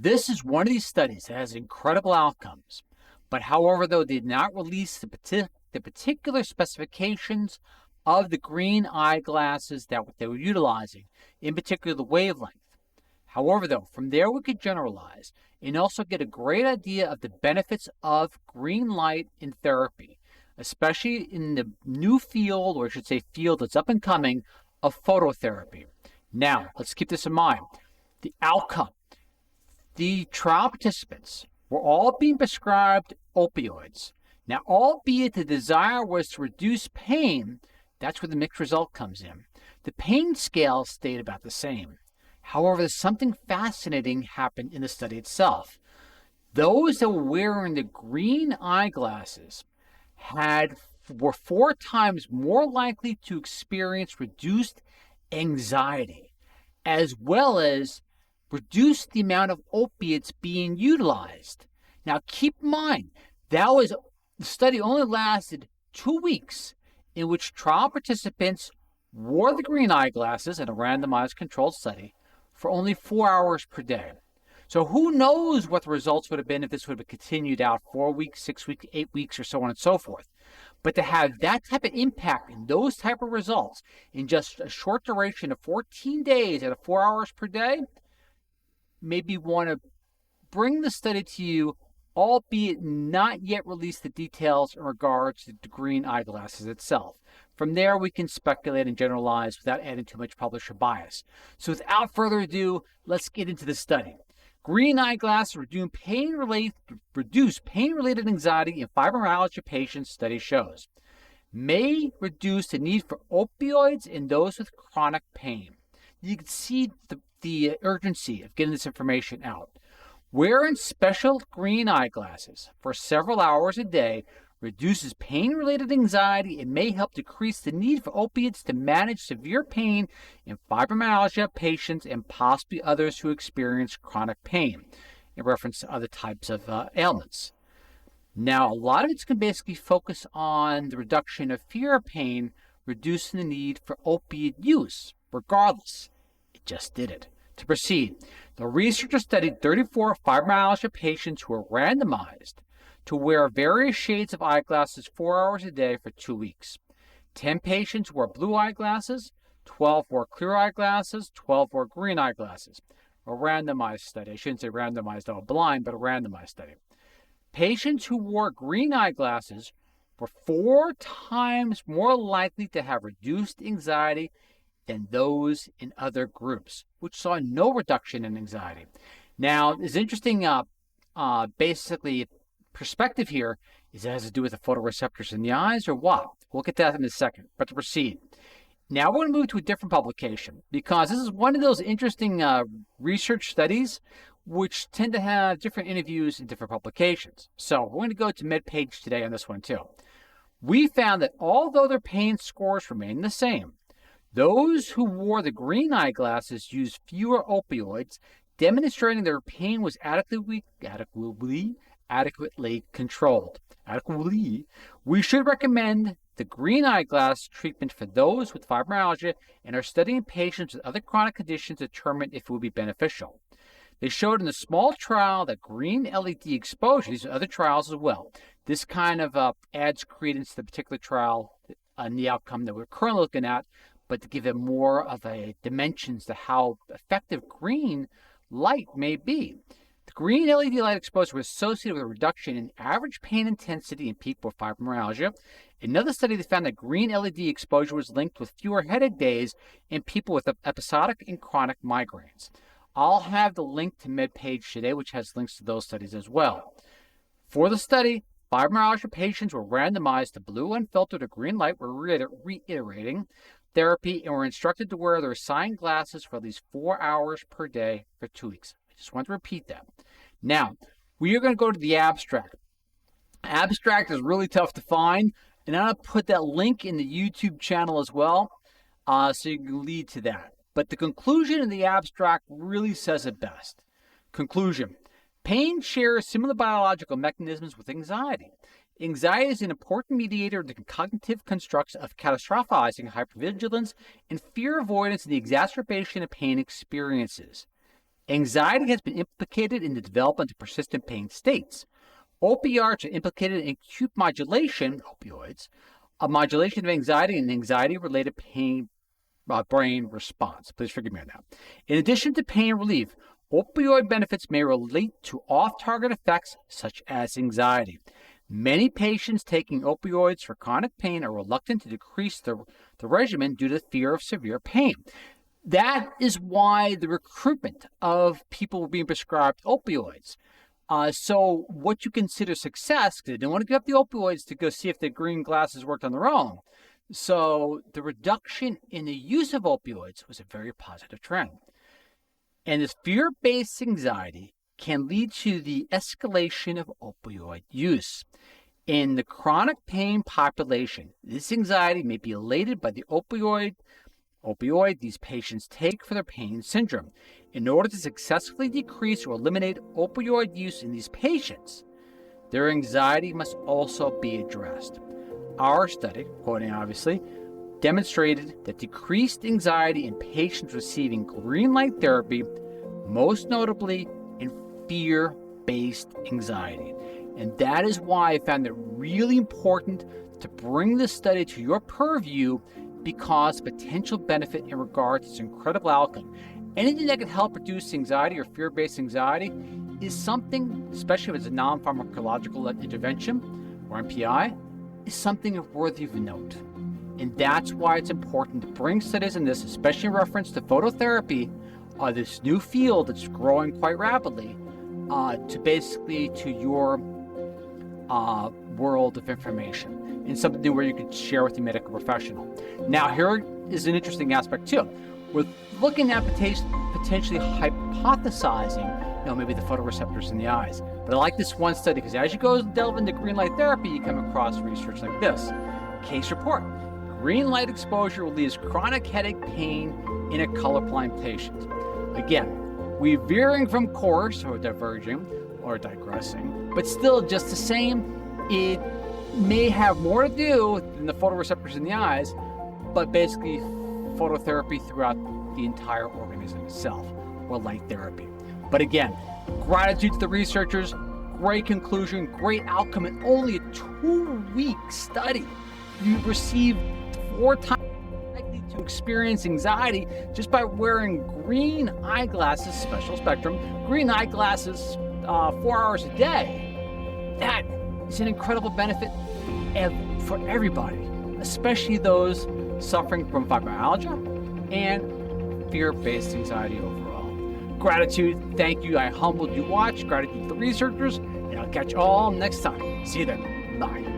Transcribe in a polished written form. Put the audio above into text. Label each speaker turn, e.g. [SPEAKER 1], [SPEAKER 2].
[SPEAKER 1] This is one of these studies that has incredible outcomes, but however, though, did not release the particular specifications of the green eyeglasses that they were utilizing, in particular the wavelength. However, though, from there we could generalize and also get a great idea of the benefits of green light in therapy, especially in the new field, or I should say field that's up and coming, of phototherapy. Now, let's keep this in mind. The outcome. The trial participants were all being prescribed opioids. Now, albeit the desire was to reduce pain, that's where the mixed result comes in. The pain scale stayed about the same. However, something fascinating happened in the study itself. Those that were wearing the green eyeglasses were 4 times more likely to experience reduced anxiety, as well as reduce the amount of opiates being utilized. Now, keep in mind, the study only lasted 2 weeks, in which trial participants wore the green eyeglasses in a randomized controlled study for only 4 hours per day. So who knows what the results would have been if this would have continued out 4 weeks, 6 weeks, 8 weeks, or so on and so forth. But to have that type of impact and those type of results in just a short duration of 14 days at 4 hours per day, maybe want to bring the study to you, albeit not yet release the details in regards to the green eyeglasses itself. From there, we can speculate and generalize without adding too much publisher bias. So without further ado, let's get into the study. Green eyeglasses reduce pain-related anxiety in fibromyalgia patients, study shows. May reduce the need for opioids in those with chronic pain. You can see the urgency of getting this information out. Wearing special green eyeglasses for several hours a day reduces pain-related anxiety and may help decrease the need for opiates to manage severe pain in fibromyalgia patients and possibly others who experience chronic pain, in reference to other types of ailments. Now, a lot of it's going to basically focus on the reduction of fear of pain, reducing the need for opiate use. Regardless, it just did it. To proceed, the researchers studied 34 fibromyalgia patients who were randomized to wear various shades of eyeglasses 4 hours a day for 2 weeks. 10 patients wore blue eyeglasses, 12 wore clear eyeglasses, 12 wore green eyeglasses. A randomized study. I shouldn't say randomized, blind, but a randomized study. Patients who wore green eyeglasses were 4 times more likely to have reduced anxiety than those in other groups, which saw no reduction in anxiety. Now, it's interesting, basically, perspective here is it has to do with the photoreceptors in the eyes or what? We'll get to that in a second, but to proceed. Now we're going to move to a different publication because this is one of those interesting research studies which tend to have different interviews in different publications. So we're going to go to MedPage today on this one too. We found that although their pain scores remain the same, those who wore the green eyeglasses used fewer opioids, demonstrating their pain was adequately controlled. We should recommend the green eyeglass treatment for those with fibromyalgia and are studying patients with other chronic conditions to determine if it would be beneficial. They showed in a small trial that green LED exposure, these are other trials as well, this kind of adds credence to the particular trial and the outcome that we're currently looking at, but to give it more of a dimensions to how effective green light may be. The green LED light exposure was associated with a reduction in average pain intensity in people with fibromyalgia. Another study that found that green LED exposure was linked with fewer headache days in people with episodic and chronic migraines. I'll have the link to MedPage today, which has links to those studies as well. For the study, fibromyalgia patients were randomized to blue unfiltered or green light, we're reiterating, therapy, and were instructed to wear their assigned glasses for at least 4 hours per day for 2 weeks. I just want to repeat that. Now, we are going to go to the abstract. Abstract is really tough to find, and I'll put that link in the YouTube channel as well, so you can lead to that. But the conclusion in the abstract really says it best. Conclusion. Pain shares similar biological mechanisms with anxiety. Anxiety is an important mediator of the cognitive constructs of catastrophizing, hypervigilance, and fear avoidance in the exacerbation of pain experiences. Anxiety has been implicated in the development of persistent pain states. Opioids are implicated in acute modulation, opioids, a modulation of anxiety and anxiety-related pain brain response. Please forgive me on that. In addition to pain relief, opioid benefits may relate to off-target effects such as anxiety. Many patients taking opioids for chronic pain are reluctant to decrease the regimen due to the fear of severe pain. That is why the recruitment of people being prescribed opioids. So what you consider success, because they didn't want to give up the opioids to go see if the green glasses worked on their own. So the reduction in the use of opioids was a very positive trend. And this fear-based anxiety can lead to the escalation of opioid use. In the chronic pain population, this anxiety may be elated by the opioid these patients take for their pain syndrome. In order to successfully decrease or eliminate opioid use in these patients, their anxiety must also be addressed. Our study, quoting obviously, demonstrated that decreased anxiety in patients receiving green light therapy, most notably in fear-based anxiety. And that is why I found it really important to bring this study to your purview, because potential benefit in regard to this incredible outcome. Anything that can help reduce anxiety or fear-based anxiety is something, especially if it's a non-pharmacological intervention or NPI, is something worthy of note. And that's why it's important to bring studies in this, especially in reference to phototherapy, this new field that's growing quite rapidly, to your world of information, and something new where you could share with your medical professional. Now, here is an interesting aspect too. We're looking at potentially hypothesizing, maybe the photoreceptors in the eyes. But I like this one study because as you go delve into green light therapy, you come across research like this. Case report: green light exposure relieves chronic headache pain in a colorblind patient. Again, we're veering from course or diverging or digressing, but still just the same. It may have more to do than the photoreceptors in the eyes, but basically phototherapy throughout the entire organism itself, or light therapy. But again, gratitude to the researchers, great conclusion, great outcome in only a 2-week study. You received 4 times likely to experience anxiety just by wearing green eyeglasses, special spectrum, green eyeglasses 4 hours a day. That is an incredible benefit for everybody, especially those suffering from fibromyalgia and fear-based anxiety overall. Gratitude, thank you, I humbled you watch. Gratitude to the researchers, and I'll catch you all next time. See you then. Bye.